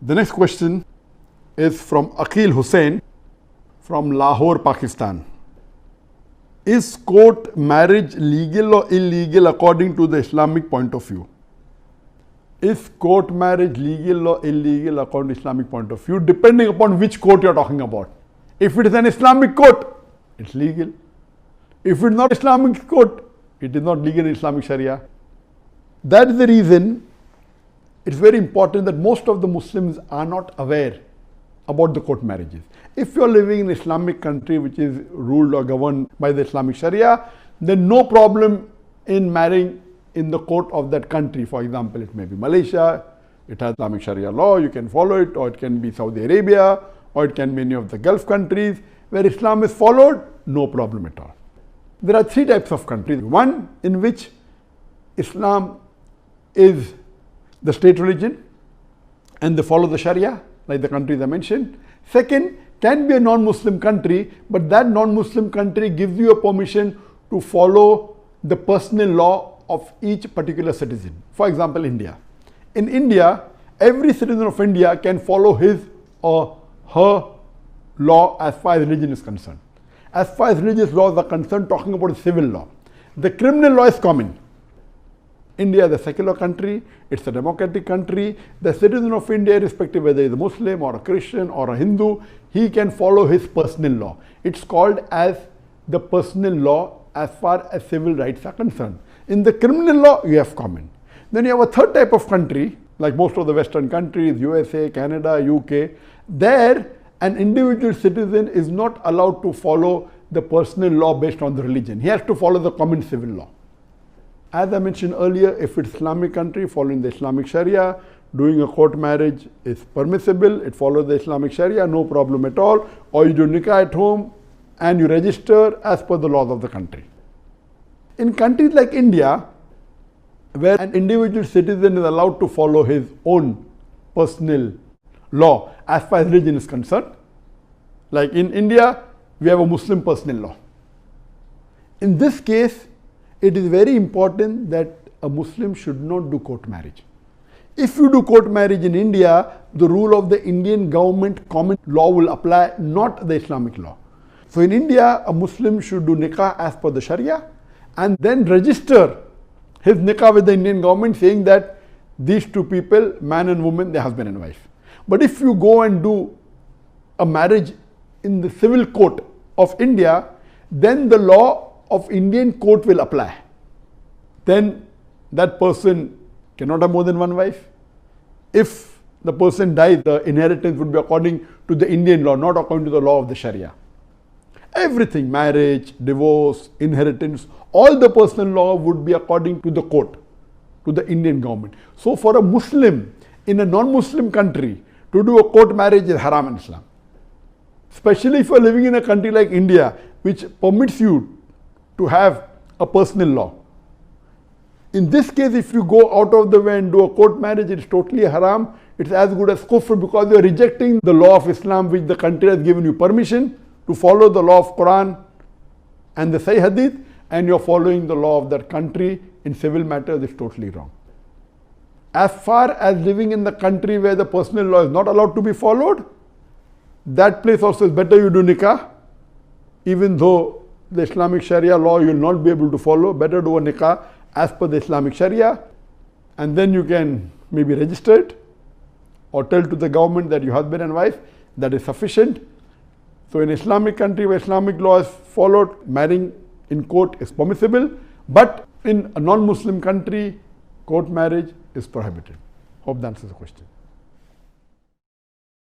The next question is from Aqil Hussain from Lahore, Pakistan. Is court marriage legal or illegal according to the Islamic point of view? Is court marriage legal or illegal according to Islamic point of view, depending upon which court you are talking about. If it is an Islamic court, it's legal. If it is not Islamic court, it is not legal in Islamic Sharia. That is the reason it's very important that most of the Muslims are not aware about the court marriages. If you are living in an Islamic country which is ruled or governed by the Islamic Sharia, then no problem in marrying in the court of that country. For example, it may be Malaysia, it has Islamic Sharia law, you can follow it, or it can be Saudi Arabia, or it can be any of the Gulf countries where Islam is followed, no problem at all. There are three types of countries. One in which Islam is the state religion and they follow the Sharia, like the countries I mentioned. Second, can be a non-Muslim country, but that non-Muslim country gives you a permission to follow the personal law of each particular citizen. For example, India. In India, every citizen of India can follow his or her law as far as religion is concerned. As far as religious laws are concerned, talking about civil law. The criminal law is common. India is a secular country, it's a democratic country. The citizen of India, irrespective whether he is a Muslim or a Christian or a Hindu, he can follow his personal law. It's called as the personal law as far as civil rights are concerned. In the criminal law, you have common. Then you have a third type of country, like most of the Western countries, USA, Canada, UK. There, an individual citizen is not allowed to follow the personal law based on the religion. He has to follow the common civil law. As I mentioned earlier, if it's Islamic country following the Islamic Sharia, doing a court marriage is permissible. It follows the Islamic Sharia, no problem at all. Or you do nikah at home and you register as per the laws of the country. In countries like India, where an individual citizen is allowed to follow his own personal law as far as religion is concerned, like in India, we have a Muslim personal law. In this case, it is very important that a Muslim should not do court marriage. If you do court marriage in India, the rule of the Indian government common law will apply, not the Islamic law. So in India, a Muslim should do nikah as per the Sharia and then register his nikah with the Indian government saying that these two people, man and woman, they're husband and wife. But if you go and do a marriage in the civil court of India, then the law of Indian court will apply. Then that person cannot have more than one wife. If the person dies, the inheritance would be according to the Indian law, not according to the law of the Sharia. Everything, marriage, divorce, inheritance, all the personal law would be according to the court, to the Indian government. So for a Muslim in a non-Muslim country to do a court marriage is haram in Islam. Especially if you are living in a country like India, which permits you to have a personal law. In this case, if you go out of the way and do a court marriage, it's totally haram. It's as good as kufr because you are rejecting the law of Islam which the country has given you permission to follow the law of Quran and the Sahih Hadith, and you are following the law of that country in civil matters is totally wrong. As far as living in the country where the personal law is not allowed to be followed, that place also is better you do nikah, even though the Islamic Sharia law you will not be able to follow. Better do a nikah as per the Islamic Sharia, and then you can maybe register it or tell to the government that you're husband and wife. That is sufficient. So in Islamic country where Islamic law is followed, marrying in court is permissible, but in a non-Muslim country, court marriage is prohibited. Hope that answers the question.